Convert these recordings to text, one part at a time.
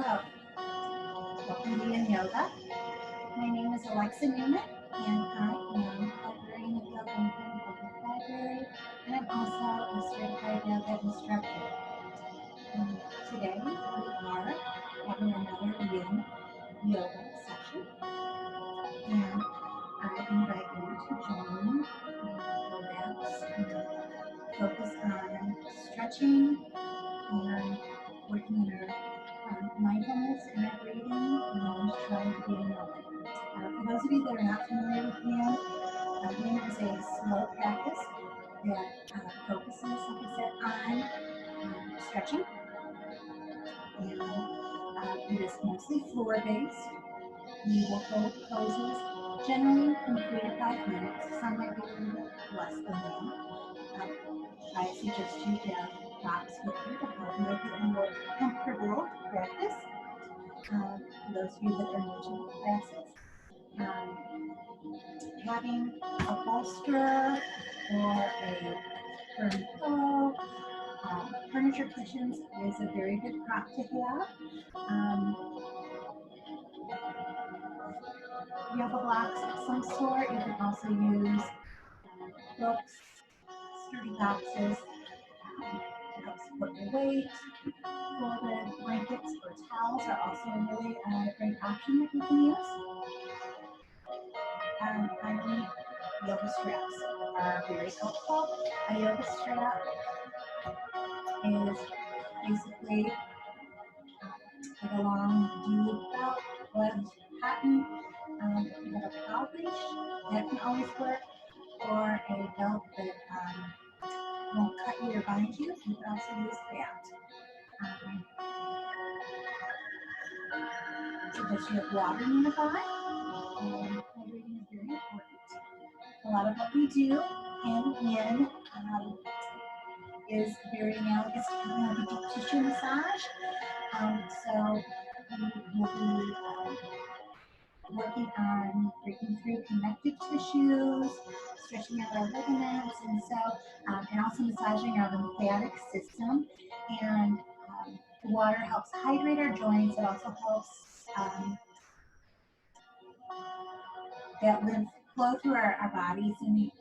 Hello, welcome to Yin Yoga. My name is Alexa Newman, and I am librarian of yoga in Green Public Library, and I'm also a certified yoga instructor. Today we are having another Yin Yoga session, and I invite you to join me and relax and focus on stretching and working on our mindfulness and our breathing and trying to be in the moment. For those of you that are not familiar with Yin, Yin is a slow practice that focuses, like I said, on stretching, and it is mostly floor-based. We will hold poses generally from 3 to 5 minutes. Some might be a little bit less than that. I suggest you have blocks with you to help make it more comfortable practice. For those of you that are new to the classes, having a bolster or a firm pillow, furniture cushions is a very good prop to have. Yoga blocks of some sort. You can also use books, sturdy boxes to help support your weight. Folded blankets or towels are also a really great option that you can use. Finally, yoga straps are very helpful. A yoga strap is basically like a long D belt with cotton. You have a cow leash that can always work, or a belt that won't cut you or bind you. You can also use that. So that you have water nearby. Hydrating is very important. A lot of what we do in Yin is very analogous to kind of a deep tissue massage. So we will be working on breaking through connective tissues, stretching out our ligaments, and also massaging our lymphatic system. And the water helps hydrate our joints. It also helps that lymph flow through our bodies, and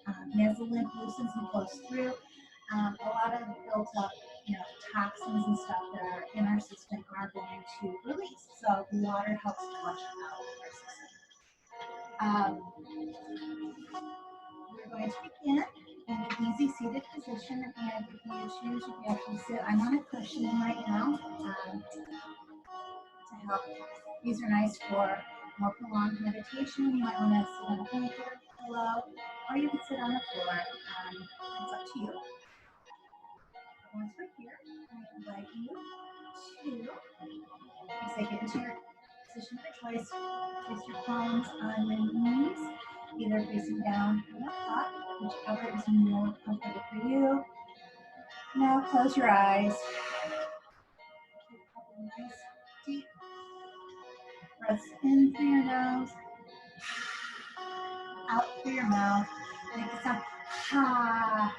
as the lymph loosens and flows through, a lot of built up, toxins and stuff that are in our system are going to release. So the water helps flush out our system. We're going to begin in an easy seated position, and if you choose, you can actually sit. I'm on a cushion right now to help. These are nice for more prolonged meditation. You might want to sit on a blanket or pillow, or you can sit on the floor. It's up to you. Once we're here, I invite you to, as I get into your position of choice, place your palms on your knees, either facing down or up, whichever is more comfortable for you. Now close your eyes. Take a couple nice deep breaths in through your nose, out through your mouth. Make the sound ha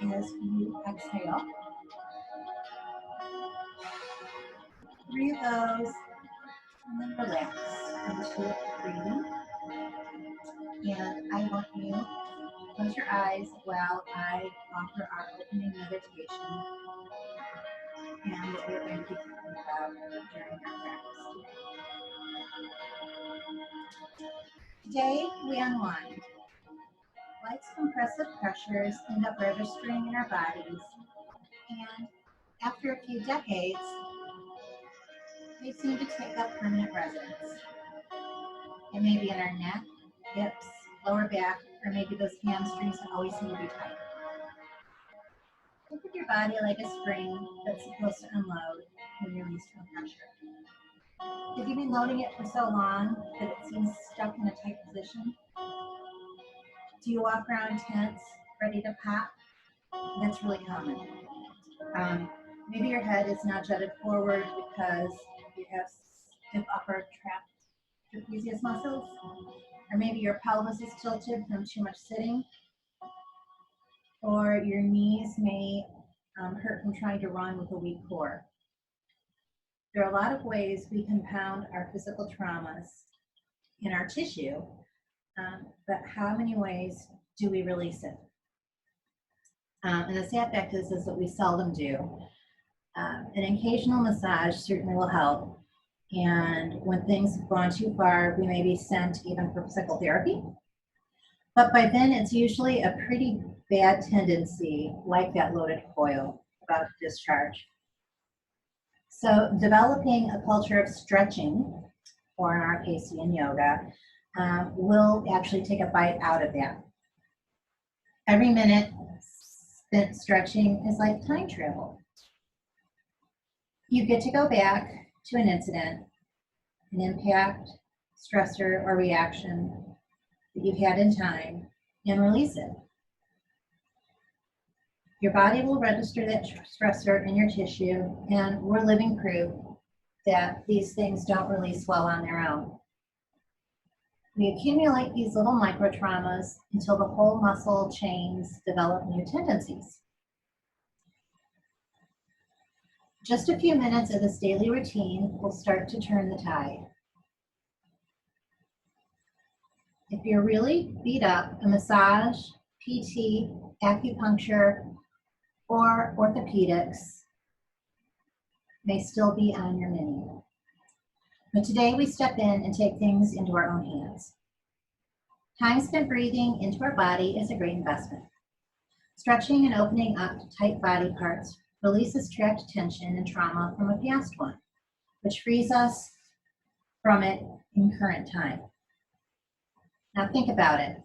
as you exhale. 3 of those, and then relax into breathing. And I want you to close your eyes while I offer our opening meditation and what we're going to be talking about during our practice today. Today, we unwind. Life's compressive pressures end up registering in our bodies, and after a few decades, they seem to take up permanent residence. It may be in our neck, hips, lower back, or maybe those hamstrings that always seem to be tight. Think of your body like a spring that's supposed to unload when you're released from pressure. Have you been loading it for so long that it seems stuck in a tight position? Do you walk around tense, ready to pop? That's really common. Maybe your head is now jutted forward because you have stiff upper trapezius muscles, or maybe your pelvis is tilted from too much sitting, or your knees may hurt from trying to run with a weak core. There are a lot of ways we compound our physical traumas in our tissue, but how many ways do we release it? And the sad fact is that we seldom do. An occasional massage certainly will help. And when things have gone too far, we may be sent even for psychotherapy. But by then, it's usually a pretty bad tendency, like that loaded coil, about to discharge. So developing a culture of stretching, or in our case, Yin Yoga, will actually take a bite out of that. Every minute spent stretching is like time travel. You get to go back to an incident, an impact, stressor, or reaction that you've had in time and release it. Your body will register that stressor in your tissue, and we're living proof that these things don't release well on their own. We accumulate these little micro traumas until the whole muscle chains develop new tendencies. Just a few minutes of this daily routine will start to turn the tide. If you're really beat up, a massage, PT, acupuncture, or orthopedics may still be on your menu. But today we step in and take things into our own hands. Time spent breathing into our body is a great investment. Stretching and opening up tight body parts releases trapped tension and trauma from a past one, which frees us from it in current time. Now think about it.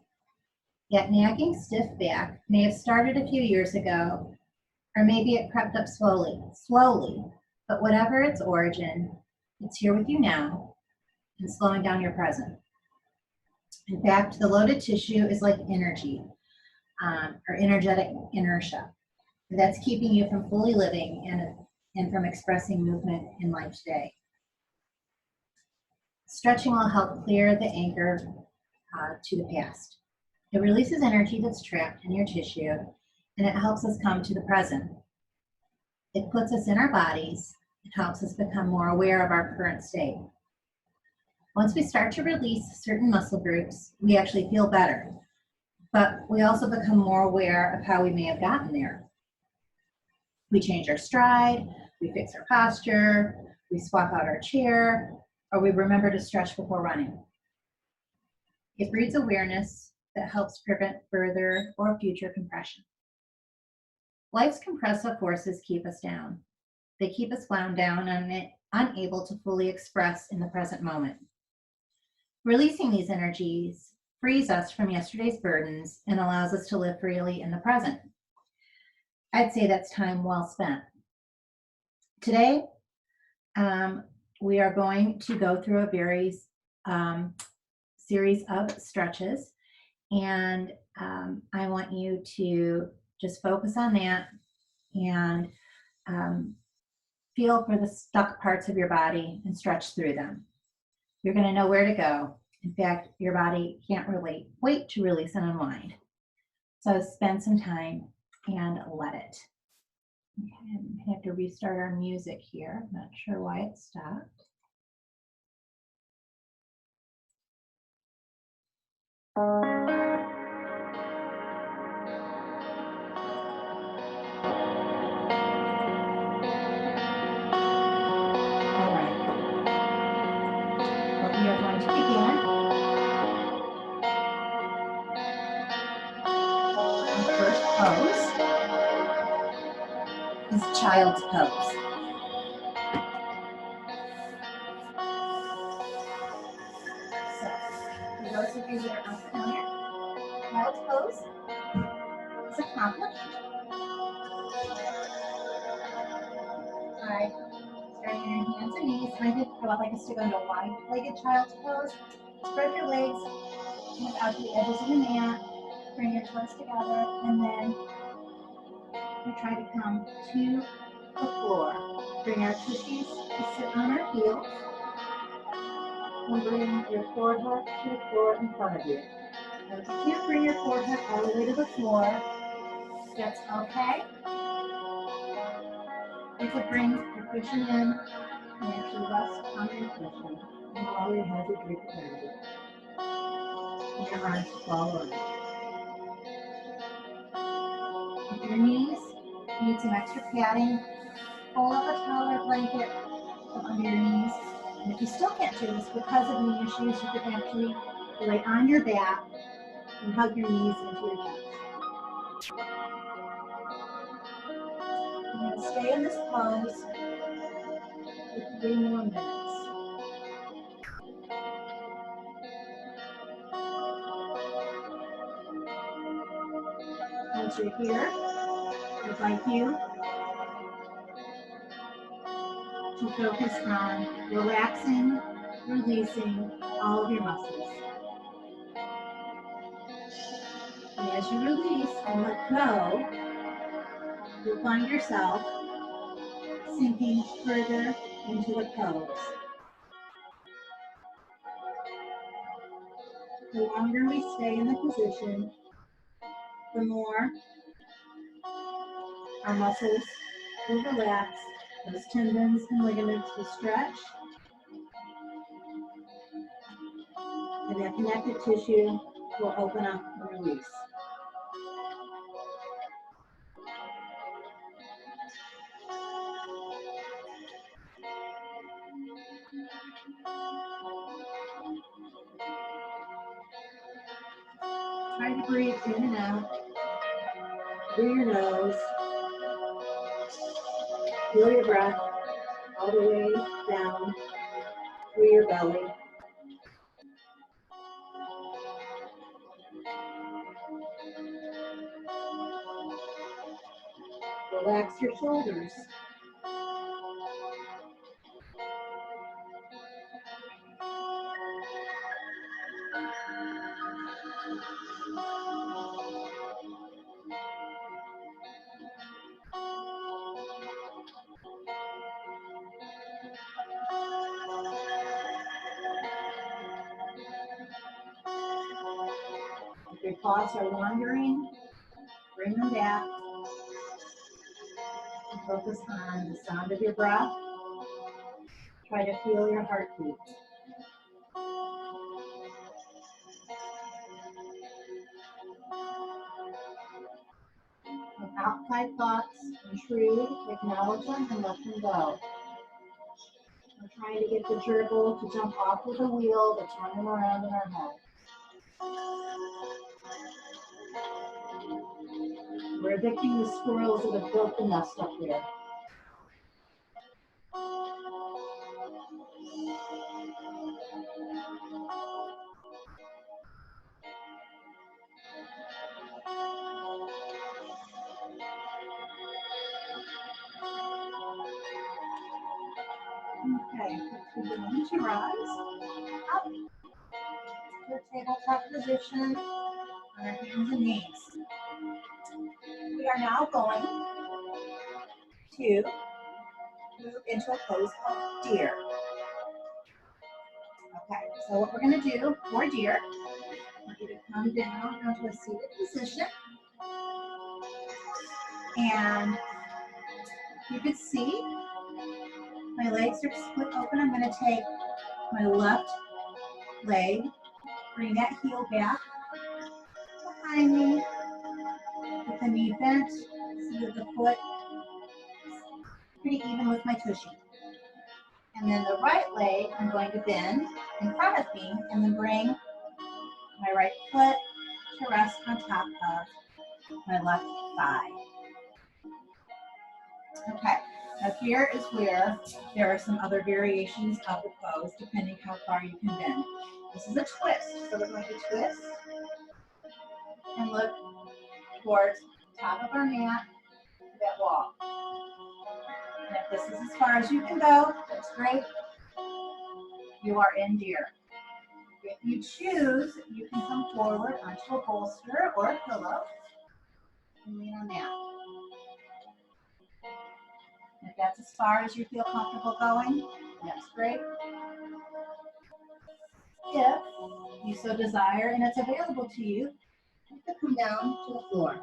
That nagging stiff back may have started a few years ago, or maybe it crept up slowly, but whatever its origin, it's here with you now and slowing down your present. In fact, the loaded tissue is like energy, or energetic inertia. That's keeping you from fully living and from expressing movement in life today. Stretching will help clear the anchor to the past. It releases energy that's trapped in your tissue, and it helps us come to the present. It puts us in our bodies. It helps us become more aware of our current state. Once we start to release certain muscle groups, we actually feel better, but we also become more aware of how we may have gotten there. We change our stride, we fix our posture, we swap out our chair, or we remember to stretch before running. It breeds awareness that helps prevent further or future compression. Life's compressive forces keep us down. They keep us wound down and unable to fully express in the present moment. Releasing these energies frees us from yesterday's burdens and allows us to live freely in the present. I'd say that's time well spent. Today, we are going to go through a very series of stretches, and I want you to just focus on that and feel for the stuck parts of your body and stretch through them. You're going to know where to go. In fact, your body can't really wait to release and unwind. So spend some time and let it. Okay, I have to restart our music here. I'm not sure why it stopped. We are going to begin. Our first pose is child's pose. So, for those of you that are unfamiliar, child's pose is accomplished by starting your hands and knees. And I would like us to go into wide-legged child's pose. Spread your legs out to the edges of the mat. Bring your toes together, and then we try to come to the floor. Bring our tushies to sit on our heels, and bring your forehead to the floor in front of you. Now, if you can't bring your forehead all the way to the floor, that's okay. You could bring your cushion in And actually rest on your cushion. And all your heads are draped around you. And your arms fall over. If your knees need some extra padding, pull up a towel or blanket from under your knees. And if you still can't do this because of knee issues, you can actually lay on your back and hug your knees into your chest. I'm going to stay in this pose for 3 more minutes. Once you're here, I'd like you to focus on relaxing, releasing all of your muscles. And as you release and let go, you'll find yourself sinking further into the pose. The longer we stay in the position, the more our muscles will relax, those tendons and ligaments will stretch, and that connective tissue will open up and release. Try to breathe in and out through your nose. Feel your breath all the way down through your belly. Relax your shoulders. If your thoughts are wandering, bring them back and focus on the sound of your breath. Try to feel your heartbeat. When outside thoughts intrude, acknowledge them and let them go. We're trying to get the gerbil to jump off of the wheel that's running around in our head. We're evicting the squirrels that have built the nest up there. Okay, we're beginning to rise up to a tabletop position on our hands and knees. We are now going to move into a pose called deer. Okay, so what we're going to do for deer, I want you to come down onto a seated position. And you can see my legs are split open. I'm going to take my left leg, bring that heel back behind me with the knee bent so that the foot is pretty even with my tushy. And then the right leg I'm going to bend in front of me and then bring my right foot to rest on top of my left thigh. Okay, now here is where there are some other variations of the pose depending how far you can bend. This is a twist, so we're going to twist and look towards the top of our mat, that wall. And if this is as far as you can go, that's great. You are in deer. If you choose, you can come forward onto a bolster or a pillow and lean on that. If that's as far as you feel comfortable going, that's great. If you so desire and it's available to you, you can come down to the floor.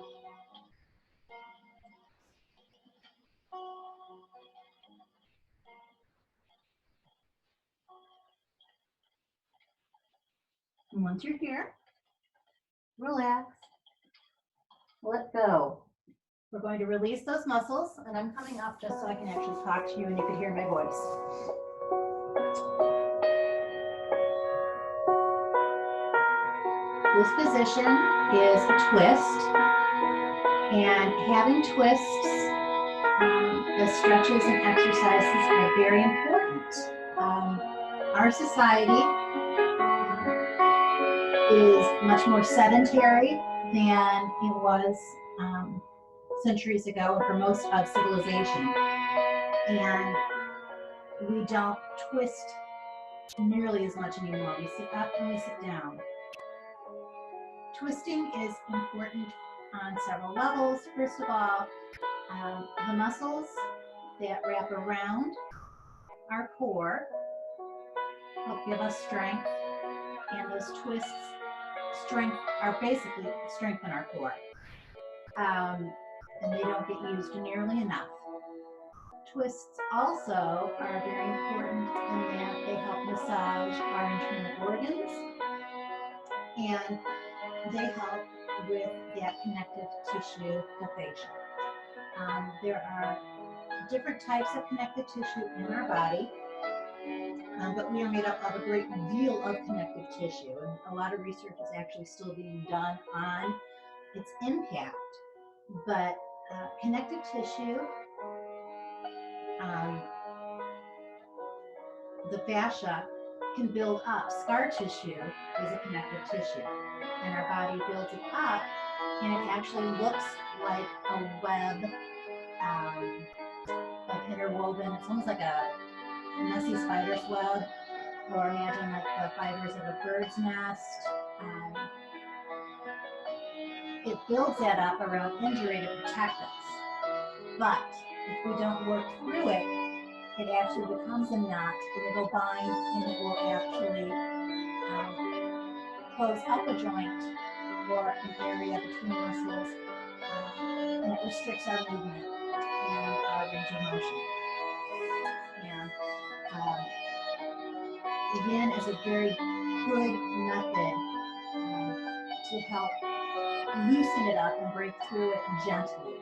And once you're here, relax, let go. We're going to release those muscles, and I'm coming up just so I can actually talk to you and you can hear my voice. This position is a twist, and having twists as stretches and exercises are very important. Our society is much more sedentary than it was centuries ago and for most of civilization. And we don't twist nearly as much anymore. We sit up and we sit down. Twisting is important on several levels. First of all, the muscles that wrap around our core help give us strength, and those twists are basically strengthen our core. And they don't get used nearly enough. Twists also are very important in that they help massage our internal organs, and they help with that connective tissue, the fascia. There are different types of connective tissue in our body, but we are made up of a great deal of connective tissue, and a lot of research is actually still being done on its impact. But connective tissue, the fascia, can build up. Scar tissue is a connective tissue, and our body builds it up, and it actually looks like a web of interwoven. It's almost like a messy spider's web, or imagine like the fibers of a bird's nest. It builds that up around injury to protect us. But if we don't work through it, it actually becomes a knot, and it'll bind, and it will actually close up a joint or an area between muscles, and it restricts our movement and our range of motion. And Yin is a very good method to help loosen it up and break through it gently.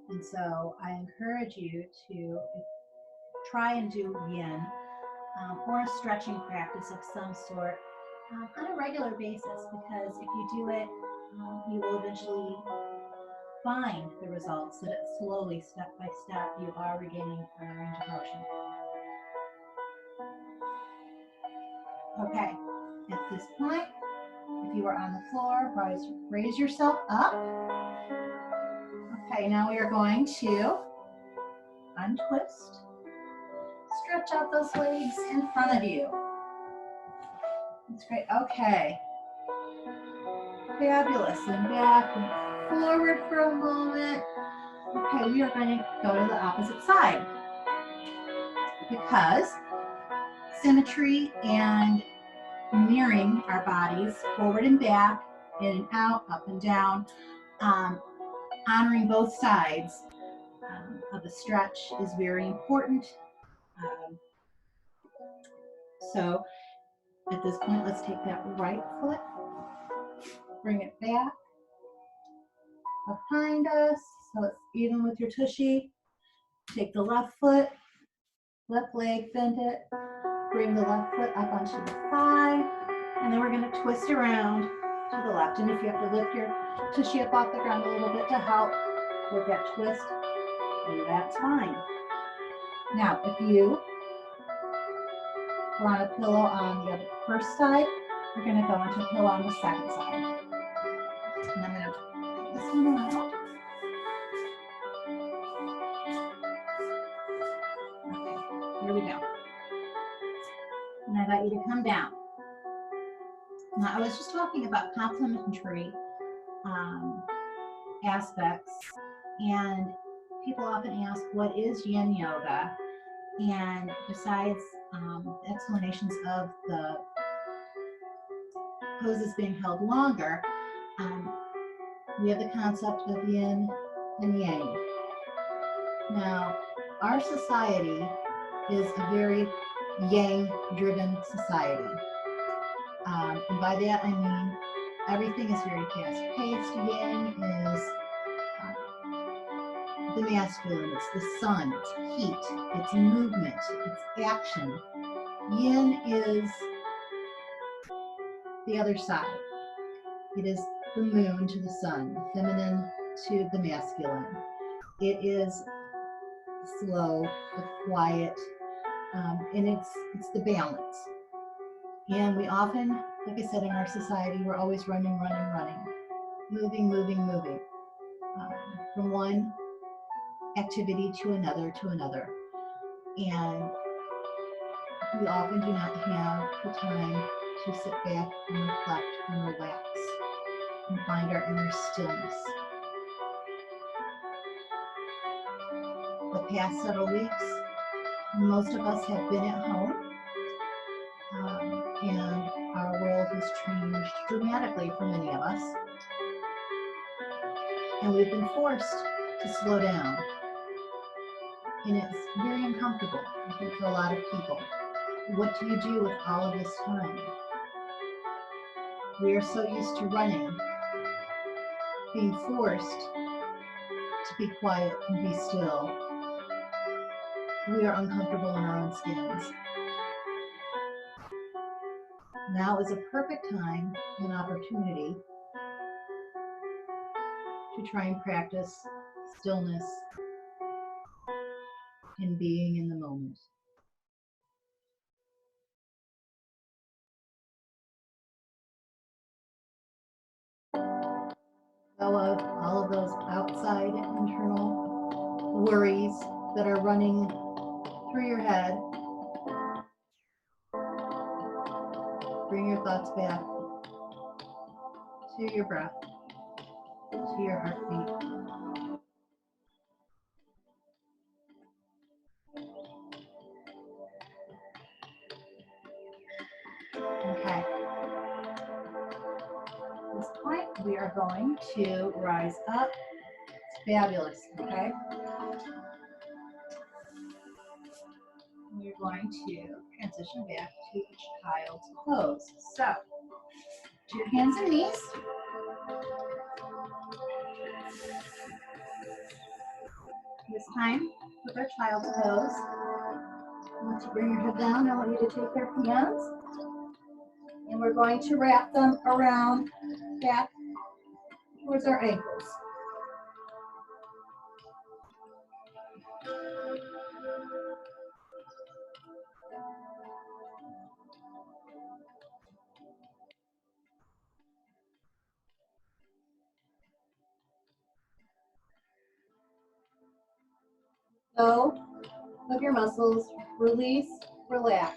And so I encourage you to try and do Yin or a stretching practice of some sort on a regular basis, because if you do it, you will eventually find the results that slowly, step by step, you are regaining range of motion. Okay, at this point, if you are on the floor, raise yourself up. Okay, now we are going to untwist. Stretch out those legs in front of you. That's great. Okay. Fabulous. And back and forward for a moment. Okay, we are going to go to the opposite side, because symmetry and mirroring our bodies forward and back, in and out, up and down, honoring both sides of the stretch is very important. So at this point, let's take that right foot, bring it back behind us so it's even with your tushy. Take the left foot, left leg, bend it, bring the left foot up onto the thigh, and then we're going to twist around to the left. And if you have to lift your tushy up off the ground a little bit to help with that twist, that's fine. Now, if you want a pillow on the first side, we're going to go into a pillow on the second side. And I'm going to take this one out. Okay, here we go. And I invite you to come down. Now, I was just talking about complementary aspects, and people often ask, what is Yin Yoga? And besides explanations of the poses being held longer, we have the concept of Yin and Yang. Now, Our society is a very yang-driven society. And by that I mean everything is very fast-paced. Yang is the masculine, it's the sun, it's heat, it's movement, it's action. Yin is the other side. It is the moon to the sun, the feminine to the masculine. It is the slow, the quiet, and it's the balance. And we often, like I said, in our society, we're always running, running, running, moving, moving, moving, from one activity to another to another. And we often do not have the time to sit back and reflect and relax and find our inner stillness. The past several weeks, most of us have been at home, and our world has changed dramatically for many of us. And we've been forced to slow down. And it's very uncomfortable, I think, for a lot of people. What do you do with all of this time? We are so used to running, being forced to be quiet and be still. We are uncomfortable in our own skins. Now is a perfect time and opportunity to try and practice stillness and being in the moment. Go of all of those outside internal worries that are running through your head. Bring your thoughts back to your breath, to your heartbeat. Okay. At this point, we are going to rise up. It's fabulous, okay? We're going to transition back to child's pose. So, to your hands and knees. This time, with our child's pose, I want you to bring your head down. I want you to take your hands, and we're going to wrap them around back towards our ankles. Go of your muscles, release, relax.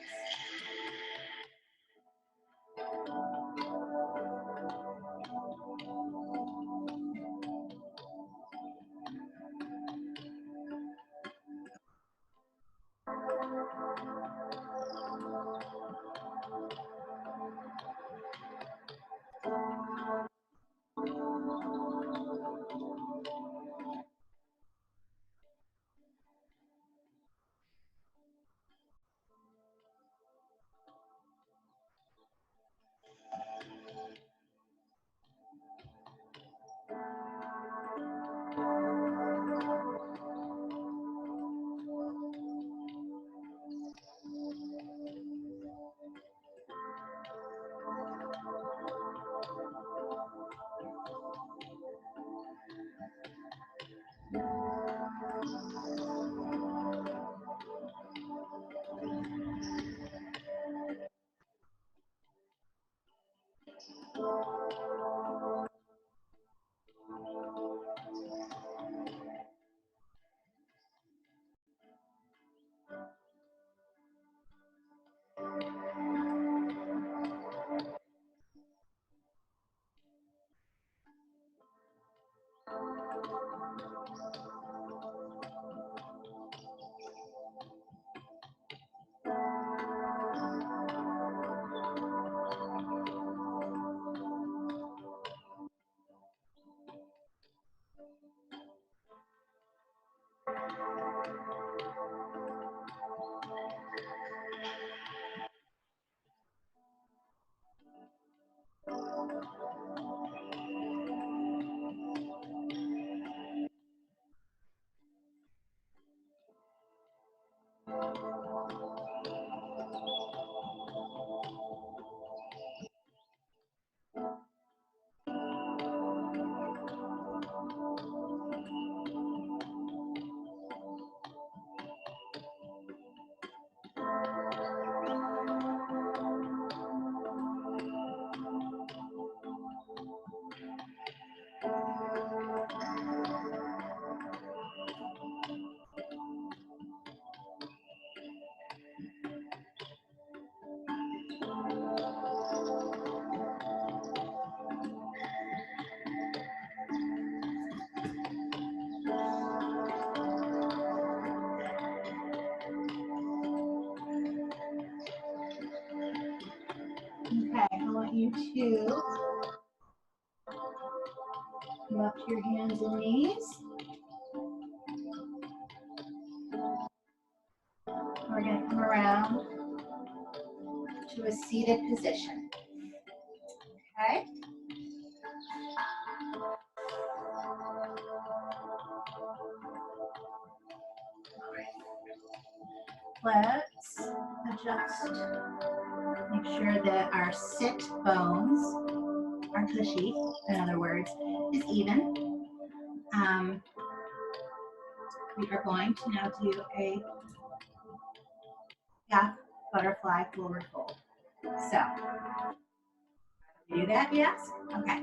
you to come up to your hands and knees. We're going to come around to a seated position. Okay? Let's adjust. Make sure that our sit bones, our tushy, in other words, is even. We are going to now do a half butterfly forward fold. So, do that, yes? Okay.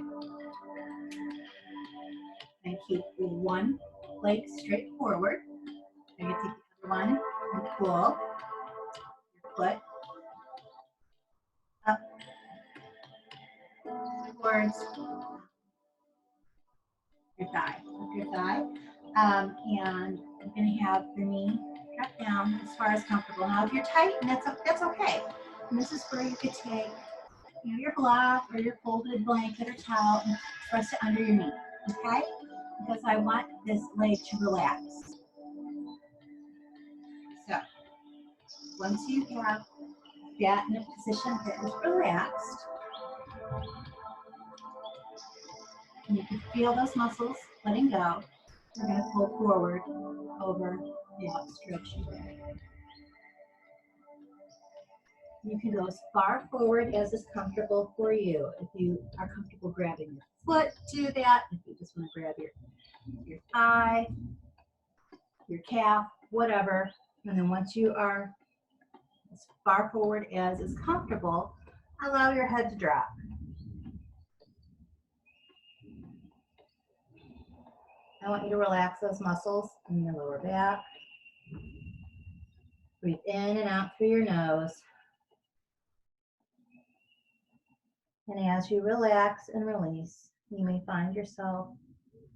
And keep one leg straight forward. Then you take the other one and pull your foot up towards your thigh. Up your thigh. And you're going to have your knee drop down as far as comfortable. Now, if you're tight, and that's okay. And this is where you could take your block or your folded blanket or towel and press it under your knee. Okay? Because I want this leg to relax. So, once you have that in a position that is relaxed, and you can feel those muscles letting go, we're going to pull forward over the outstretched leg. You can go as far forward as is comfortable for you. If you are comfortable grabbing your foot, do that. If you just want to grab your thigh, your calf, whatever. And then once you are as far forward as is comfortable, allow your head to drop. I want you to relax those muscles in your lower back. Breathe in and out through your nose. And as you relax and release, you may find yourself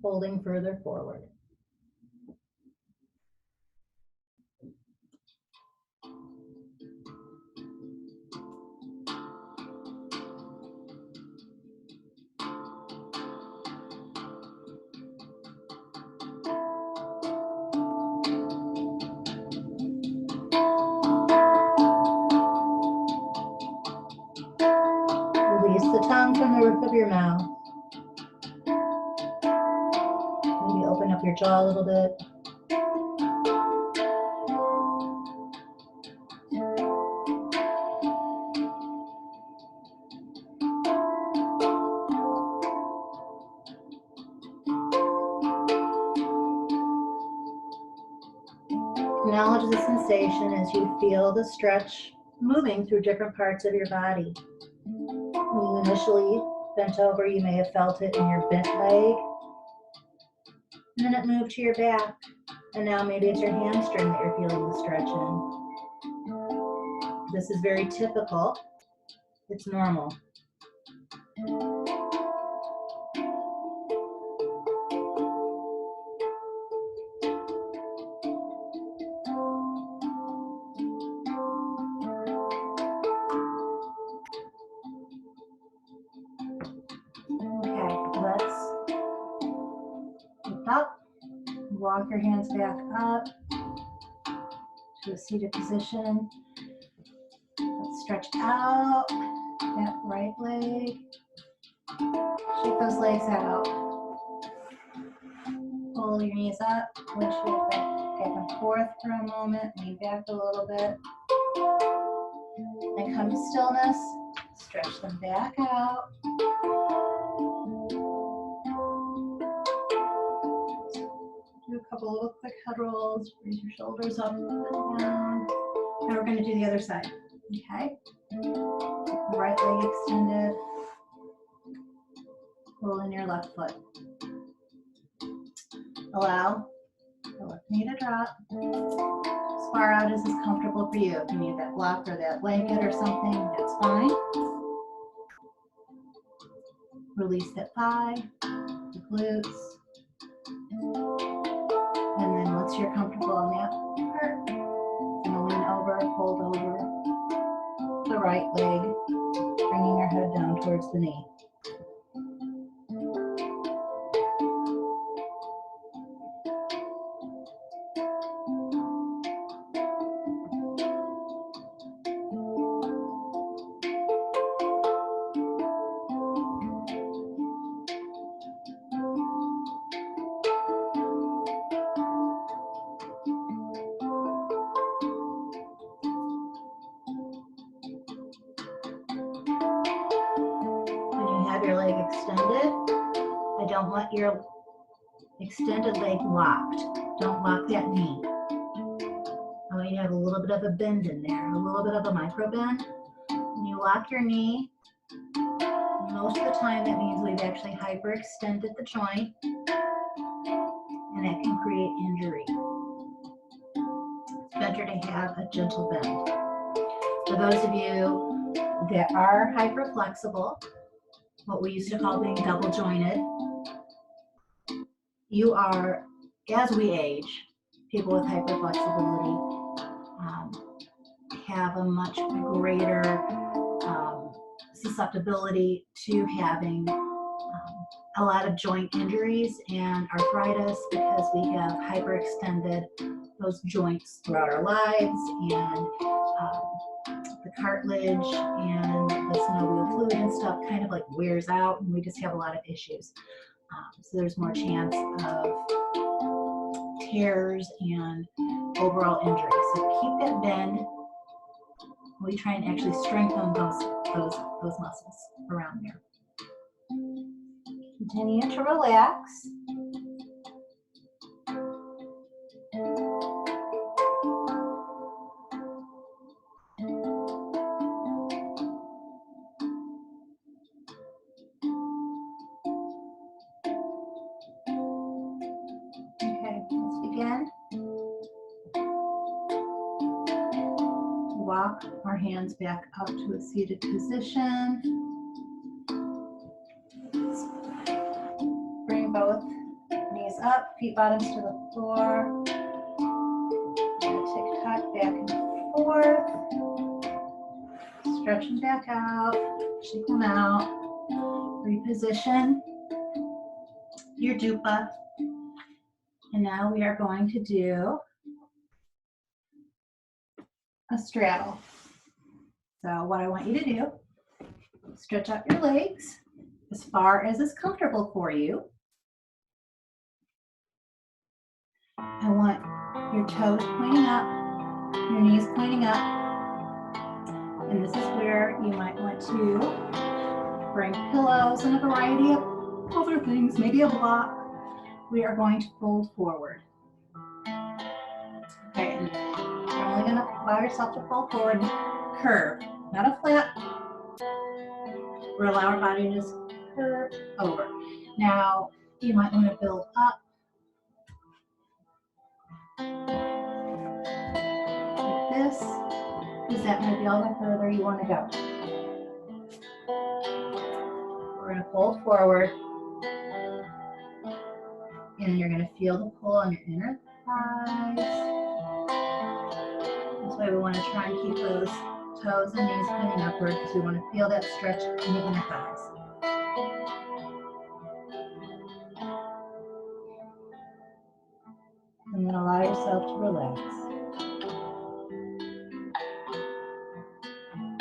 folding further forward. Release the tongue from the roof of your mouth. Maybe open up your jaw a little bit. Acknowledge the sensation as you feel the stretch moving through different parts of your body. When you initially bent over, you may have felt it in your bent leg, and then it moved to your back, and now maybe it's your hamstring that you're feeling the stretch in. This is very typical. It's normal. Okay, let's lift up. Walk your hands back up to a seated position. Let's stretch out that right leg. Shake those legs out. Pull your knees up. Lift your back and forth for a moment. Lean back a little bit. And come to stillness. Stretch them back out. Do a couple little quick head rolls. Raise your shoulders up and down. Now we're going to do the other side. Okay? The right leg extended. Pull in your left foot. Allow the left knee to drop. As far out as is comfortable for you. If you need that block or that blanket or something, that's fine. Release that thigh, the glutes. And then once you're comfortable on that part, you're going to lean over, fold over the right leg. bringing our head down towards the knee. Your leg extended. I don't want your extended leg locked. Don't lock that knee. I want you to have a little bit of a bend in there, a little bit of a micro bend. When you lock your knee, most of the time that means we've actually hyperextended the joint, and that can create injury. It's better to have a gentle bend. For those of you that are hyperflexible, what we used to call being double jointed, you are, as we age, people with hyperflexibility have a much greater susceptibility to having a lot of joint injuries and arthritis because we have hyperextended those joints throughout our lives, and the cartilage and the synovial fluid and stuff kind of like wears out, and we just have a lot of issues. So there's more chance of tears and overall injury. So keep that bend. We try and actually strengthen those muscles around there. Continue to relax. Okay, let's begin. Walk our hands back up to a seated position. Bring both knees up, feet bottoms to the floor. Tick-tock back and forth. Stretching back out, shake them out. Reposition your dupa. And now we are going to do a straddle. So what I want you to do, stretch out your legs as far as is comfortable for you. I want your toes pointing up, your knees pointing up. And this is where you might want to bring pillows and a variety of other things, maybe a block. We are going to fold forward. Okay, and you're only going to allow yourself to fold forward, curve, not a flat. We're allowing our body to just curve over. Now, you might want to build up like this, because that might be all the further you want to go. We're going to fold forward, and you're going to feel the pull on your inner thighs. That's why we want to try and keep those toes and knees pointing upward, because we want to feel that stretch in the inner thighs. And then allow yourself to relax.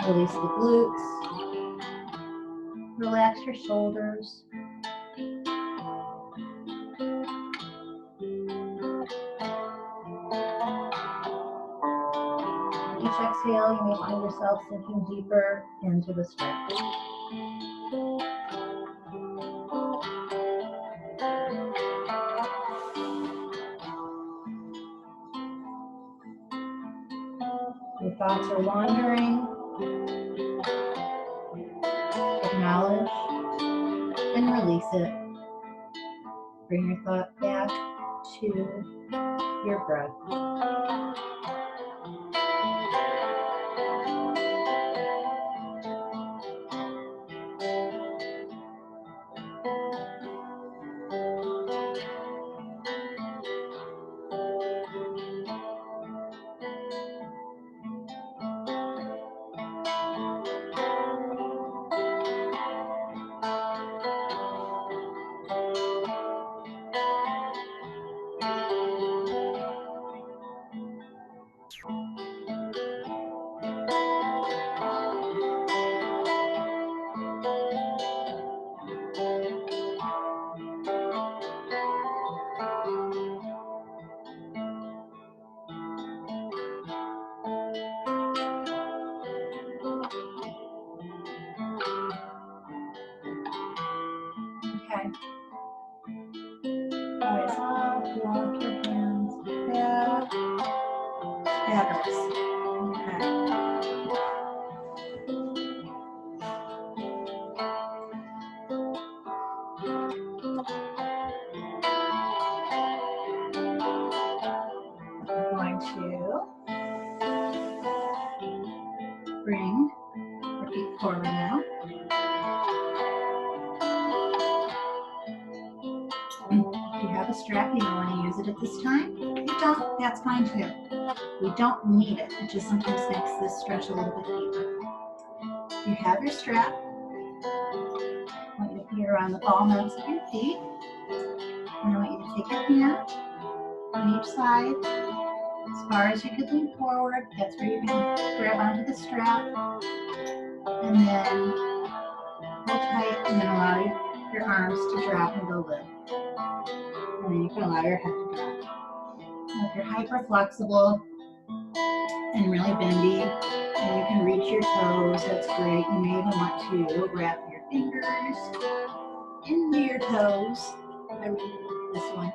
Release the glutes. Relax your shoulders. Each exhale, you may find yourself sinking deeper into the stretch. Your thoughts are wandering. Acknowledge and release it. Bring your thought back to your breath. Okay. Always up, walk your hands back. Fabulous. Okay. We're going to bring our feet forward now. If you have a strap, you don't want to use it at this time. If you don't, that's fine too. We don't need it. It just sometimes makes this stretch a little bit deeper. If you have your strap, I want you to put it around the ball nubs of your feet. And I want you to take your hand on each side as far as you can lean forward. That's where you're going to grab onto the strap. And then hold tight and then allow your arms to drop and go limp. And then you can allow your head to drop. Now if you're hyper flexible and really bendy and you can reach your toes, that's great. You may even want to wrap your fingers into your toes. I mean, this one.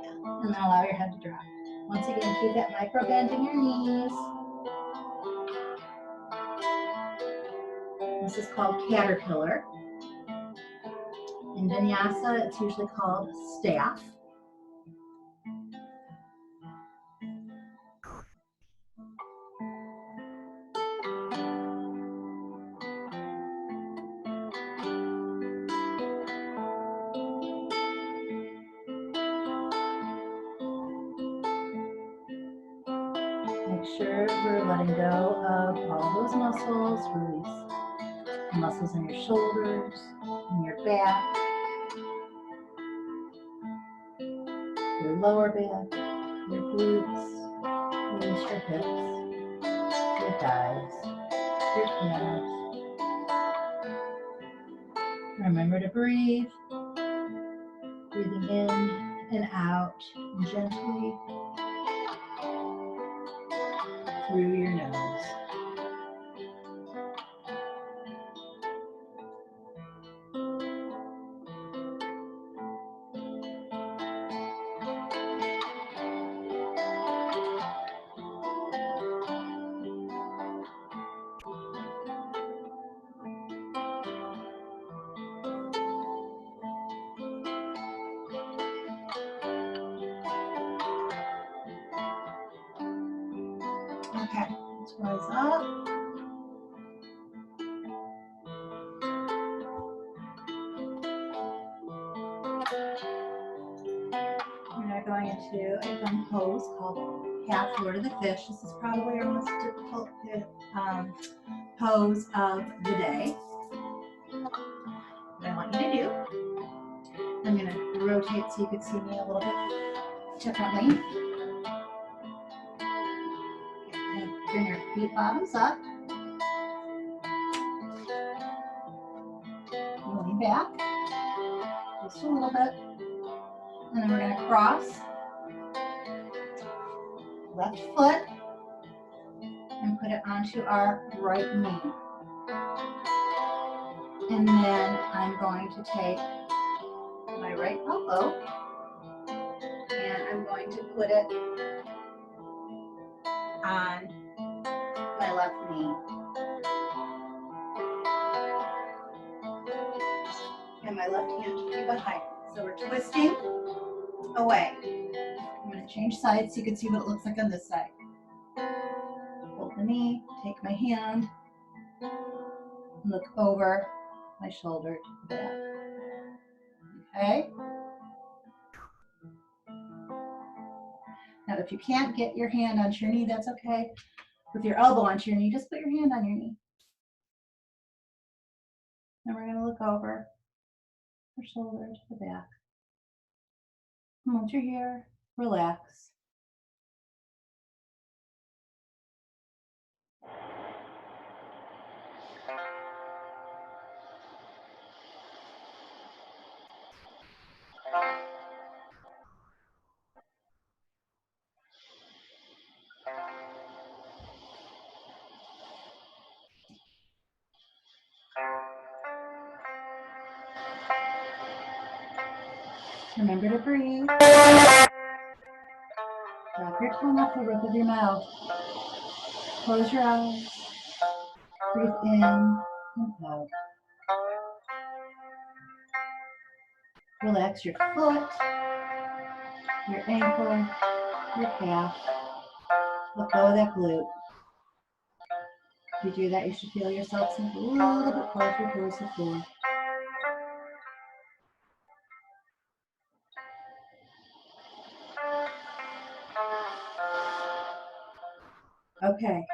Yeah. And then allow your head to drop. Once again, keep that micro bend in your knees. This is called caterpillar. In vinyasa, it's usually called staff. Make sure we're letting go of all those muscles. Release the muscles in your shoulders, in your back, your lower back, your glutes, release your hips, your thighs, your calves. Remember to breathe, breathing in and out gently through your nose. Okay, let's rise up. We're now going into a fun pose called half Lord of the Fish. This is probably our most difficult pose of the day. What I want you to do, I'm going to rotate so you can see me a little bit differently. And bring your feet bottoms up. Lean back just a little bit. And then we're going to cross left foot and put it onto our right knee. And then I'm going to take my right elbow and I'm going to put it on my left knee. And my left hand should be behind. So we're twisting away. I'm going to change sides so you can see what it looks like on this side. Hold the knee, take my hand, look over my shoulder to the back. Okay? Now if you can't get your hand onto your knee, that's okay. With your elbow onto your knee, just put your hand on your knee. And we're going to look over your shoulder to the back. And once you're here, relax. Remember to breathe. Drop your tongue off the roof of your mouth. Close your eyes. Breathe in and out. Relax your foot, your ankle, your calf. Let go of that glute. If you do that, you should feel yourself sink a little bit closer towards the floor. Okay.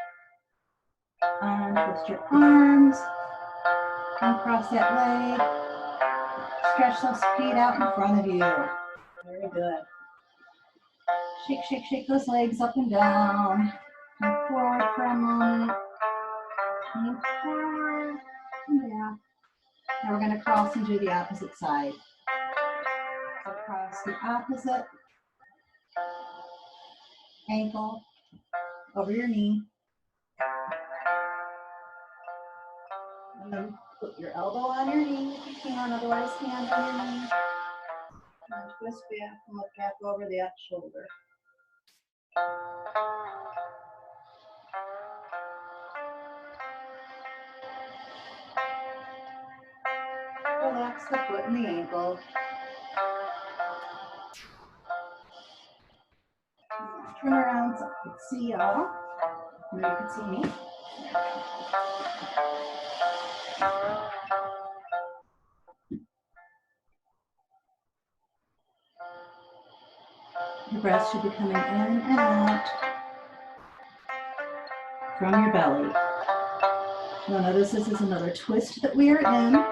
Twist your arms. Uncross that leg. Stretch those feet out in front of you. Very good. Shake, shake, shake those legs up and down. Move forward for a moment. Move forward and back. Now we're going to cross and do the opposite side. So cross the opposite ankle over your knee. And then put your elbow on your knee if you can, otherwise hand on your knee. And twist back and look back over that shoulder. Relax the foot and the ankle. Turn around so I can see y'all. Maybe you can see me. Your breath should be coming in and out from your belly. Now notice this is another twist that we are in.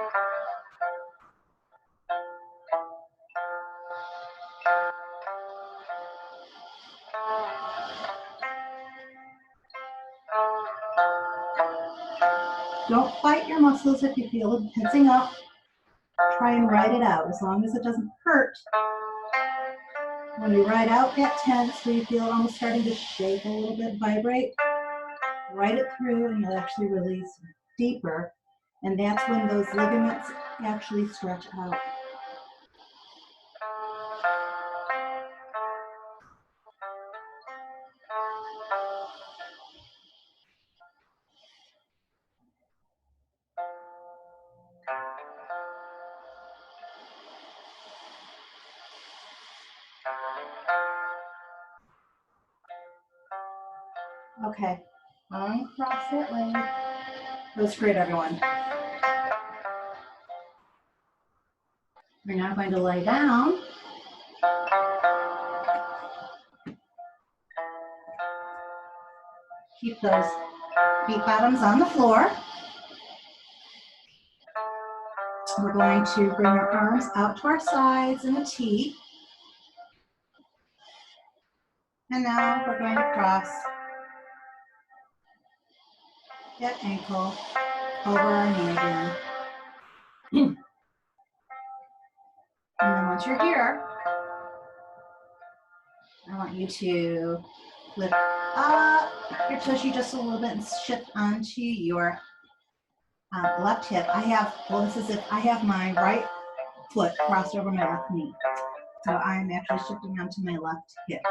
Don't fight your muscles if you feel them tensing up. Try and ride it out as long as it doesn't hurt. When you ride out that tense, where you feel it almost starting to shake a little bit, vibrate, ride it through and you'll actually release deeper. And that's when those ligaments actually stretch out. Okay, uncross that leg. That was great, everyone. We're now going to lay down. Keep those feet bottoms on the floor. We're going to bring our arms out to our sides in a T. And now we're going to cross that ankle over our knee again. And then once you're here, I want you to lift up your tushy just a little bit and shift onto your left hip. I have my right foot crossed over my left knee. So I'm actually shifting onto my left hip.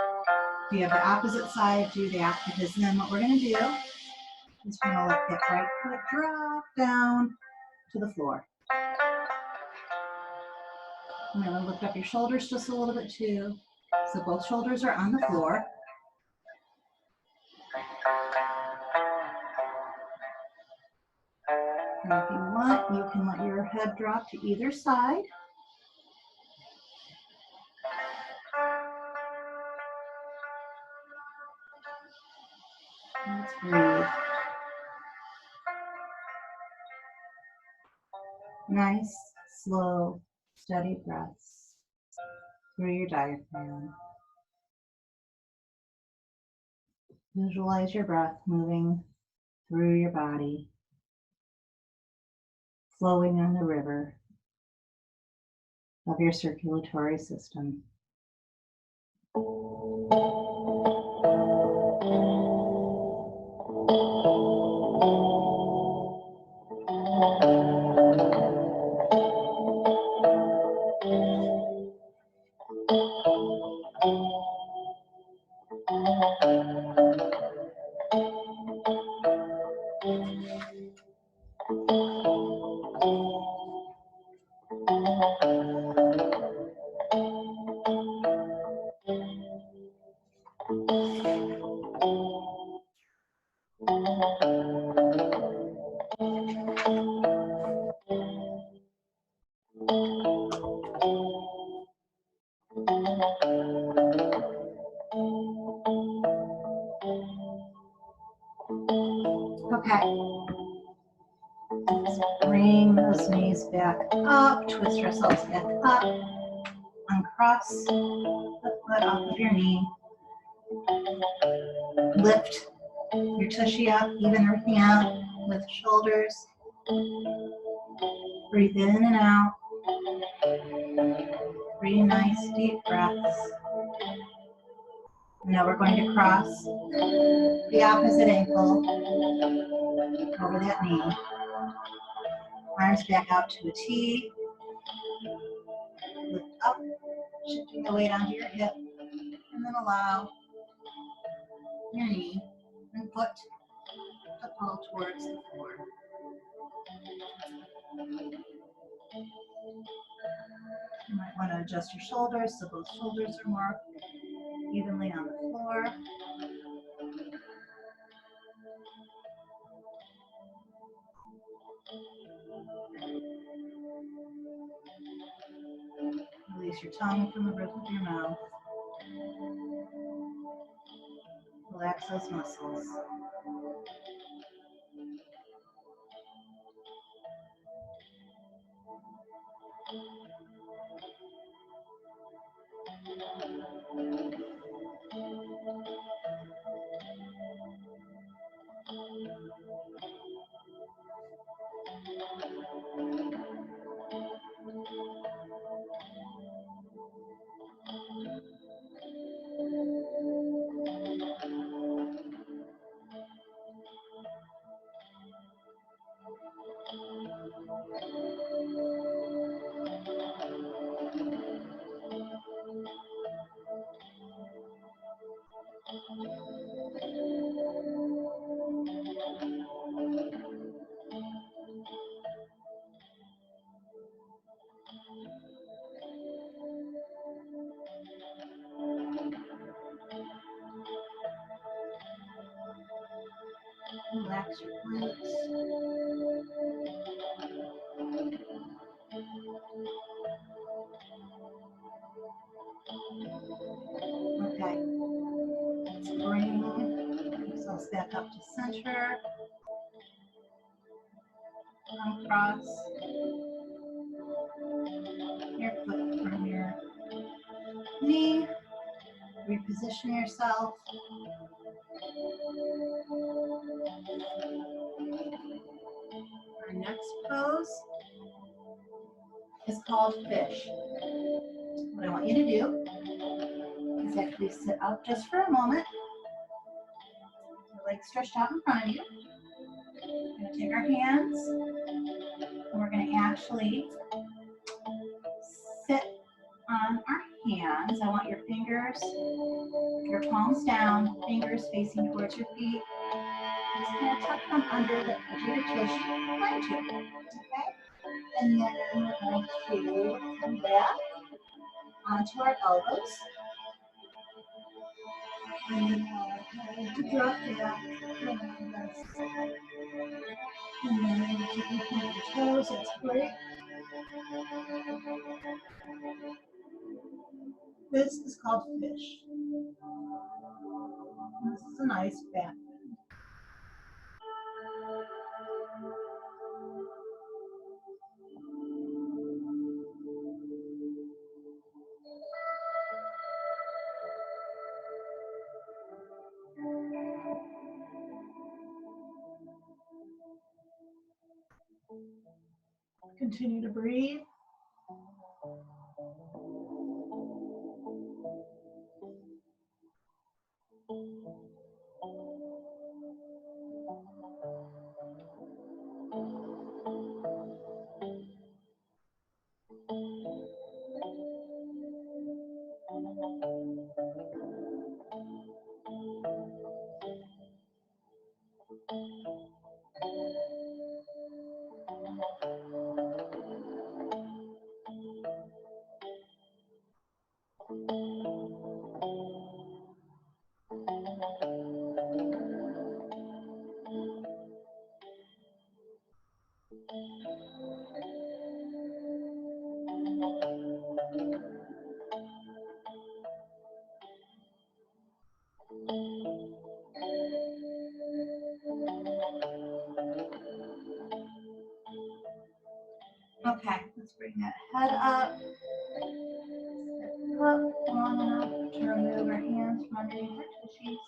If you have the opposite side, do that, because then what we're going to do is we're going to let that right foot drop down to the floor. I'm going to lift up your shoulders just a little bit too. So both shoulders are on the floor. And if you want, you can let your head drop to either side. Let's breathe. Nice, slow, steady breaths through your diaphragm. Visualize your breath moving through your body, flowing on the river of your circulatory system. Okay. Let's bring those knees back up, twist ourselves back up, uncross the foot off of your knee, lift your tushy up, even everything out with shoulders. Breathe in and out. 3 nice deep breaths. Now we're going to cross the opposite ankle over that knee. Arms back out to a T. Lift up, shifting the weight onto your hip, and then allow your knee and foot to fall towards the floor. You might want to adjust your shoulders so both shoulders are more evenly on the floor. Release your tongue from the roof of your mouth. Relax those muscles. Relax your glutes. Okay. Let's bring ourselves back up to center. Uncross your foot from your knee. Reposition yourself. Our next pose is called fish. What I want you to do is actually sit up just for a moment. Your legs stretched out in front of you. We're going to take our hands and we're going to actually sit on our hands. I want your fingers, your palms down, fingers facing towards your feet. Just kind of tuck them under the edge of your tushy behind you. Okay? And then we're going to come back onto our elbows. And to drop back around us. And then you can point your toes, that's great. This is called fish. This is a nice back bend. Continue to breathe. Okay, let's bring that head up. Step up long enough to remove our hands from underneath our tushies.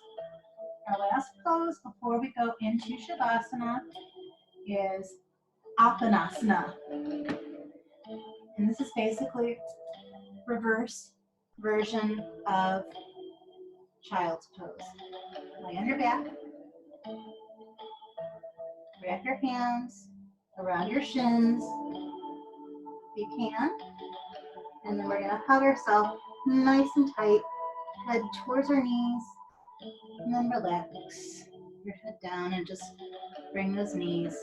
Our last pose before we go into Shavasana is Apanasana. And this is basically reverse version of child's pose. Lay on your back. Wrap your hands around your shins if you can. And then we're going to hug ourselves nice and tight, head towards our knees, and then relax your head down and just bring those knees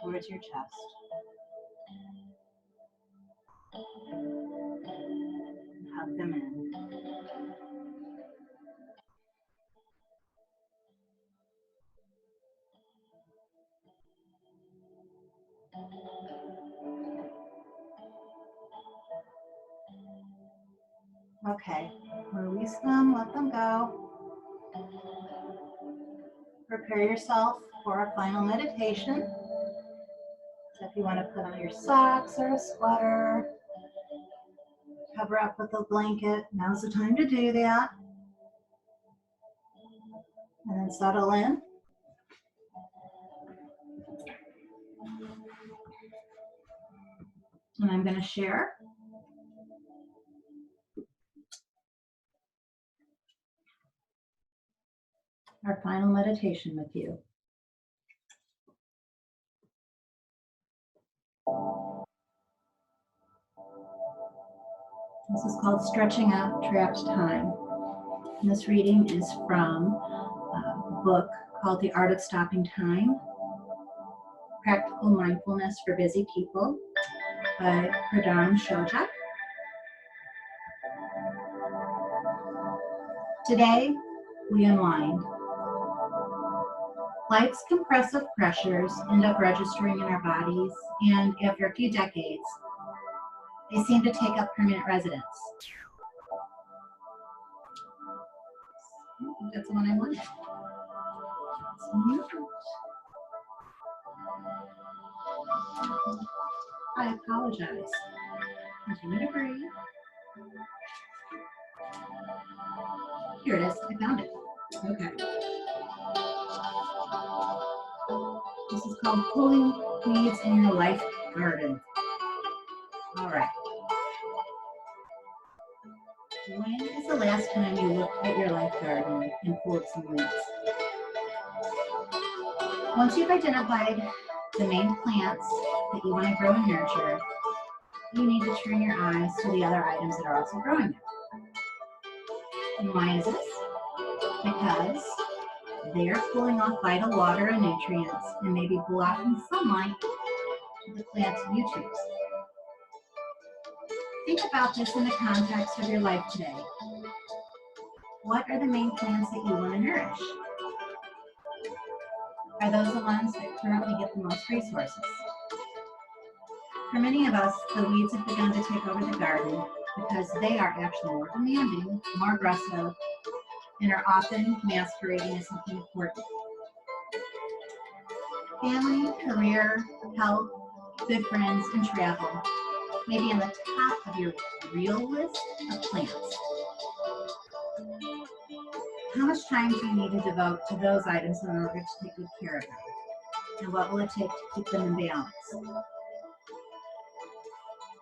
towards your chest. And hug them in. Okay, release them, let them go. Prepare yourself for a final meditation. So if you want to put on your socks or a sweater, cover up with a blanket, now's the time to do that. And then settle in. And I'm going to share our final meditation with you. This is called Stretching Out Trapped Time. And this reading is from a book called The Art of Stopping Time, Practical Mindfulness for Busy People by Pradhan Shojak. Today, we unwind. Life's compressive pressures end up registering in our bodies, and after a few decades, they seem to take up permanent residence. I think that's the one I wanted. I apologize. Continue to breathe. Here it is. I found it. Okay. This is called Pulling Weeds in Your Life Garden. All right. When is the last time you looked at your life garden and pulled some weeds? Once you've identified the main plants that you want to grow and nurture, you need to turn your eyes to the other items that are also growing there. And why is this? Because they are pulling off vital water and nutrients and maybe blocking sunlight to the plants you choose. Think about this in the context of your life today. What are the main plants that you want to nourish? Are those the ones that currently get the most resources? For many of us, the weeds have begun to take over the garden because they are actually more demanding, more aggressive, and are often masquerading as something important. Family, career, health, good friends, and travel may be on the top of your real list of plants. How much time do you need to devote to those items in order to take good care of them? And what will it take to keep them in balance?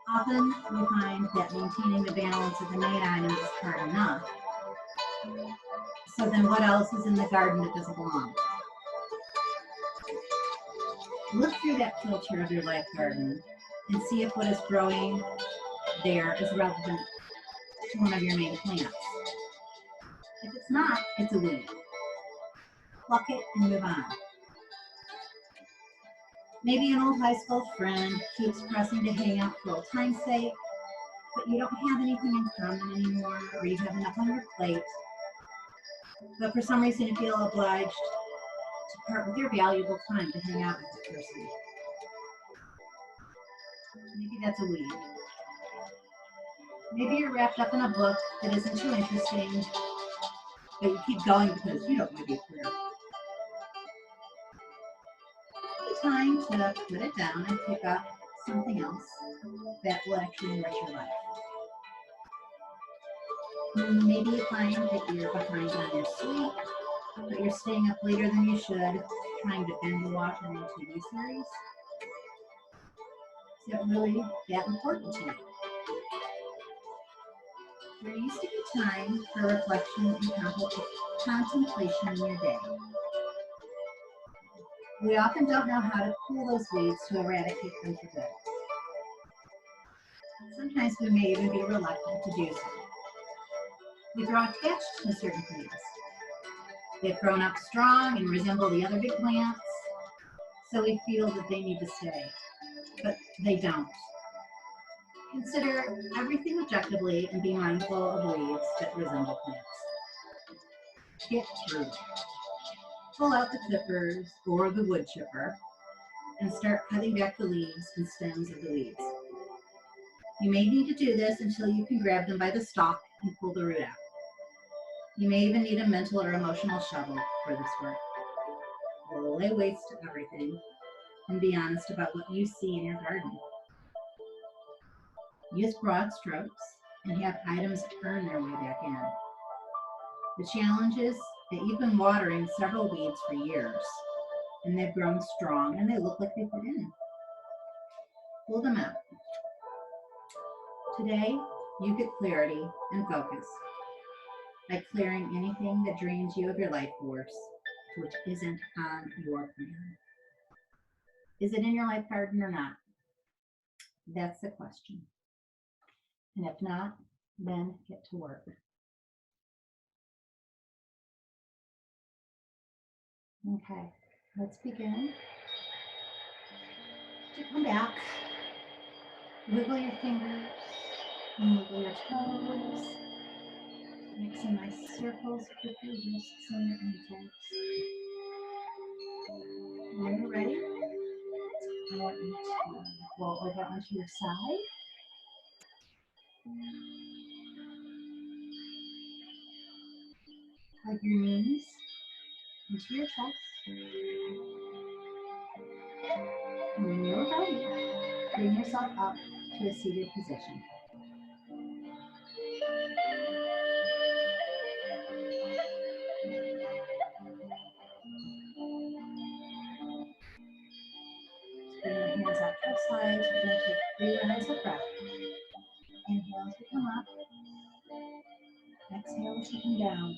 Often we find that maintaining the balance of the main items is hard enough. So then what else is in the garden that doesn't belong? Look through that filter of your life garden and see if what is growing there is relevant to one of your main plants. If it's not, it's a weed. Pluck it and move on. Maybe an old high school friend keeps pressing to hang out for old time's sake, but you don't have anything in common anymore, or you have enough on your plate. But for some reason you feel obliged to part with your valuable time to hang out with this person. Maybe that's a weed. Maybe you're wrapped up in a book that isn't too interesting, but you keep going because you don't want to be clear. Take the time to put it down and pick up something else that will actually enrich your life. Maybe you find that you're behind on your sleep, but you're staying up later than you should, trying to binge watch a new TV series. Is that really that important to you? There needs to be time for reflection and contemplation in your day. We often don't know how to pull those weeds to eradicate them for good. Sometimes we may even be reluctant to do so. We grow attached to certain plants. They've grown up strong and resemble the other big plants, so we feel that they need to stay, but they don't. Consider everything objectively and be mindful of weeds that resemble plants. Get through. Pull out the clippers or the wood chipper and start cutting back the leaves and stems of the weeds. You may need to do this until you can grab them by the stalk and pull the root out. You may even need a mental or emotional shovel for this work. Lay waste to everything and be honest about what you see in your garden. Use broad strokes and have items earn their way back in. The challenge is that you've been watering several weeds for years and they've grown strong and they look like they fit in. Pull them out. Today, you get clarity and focus by clearing anything that drains you of your life force, which isn't on your plan. Is it in your life garden or not? That's the question. And if not, then get to work. Okay, let's begin. To come back, wiggle your fingers and wiggle your toes. Make some nice circles with your wrists and your index. When you're ready, I want you to roll over onto your side. Hug your knees into your chest. And when you're ready, bring yourself up to a seated position. Bring your hands out to the sides. We're going to take 3 rounds of breath. Inhale as we come up. Exhale as we come down.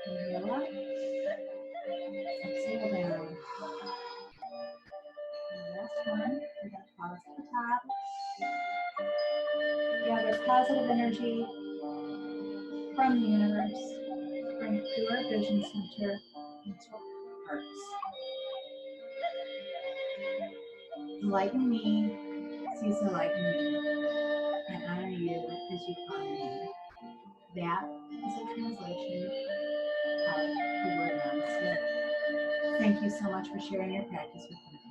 Inhale up. Exhale down. And last one. We're going to pause at the top. Gather positive energy from the universe. Bring it to our vision center into our hearts. Enlighten me, sees the light in me. I honor you as you honor me. That is a translation of the word namaste. Thank you so much for sharing your practice with me.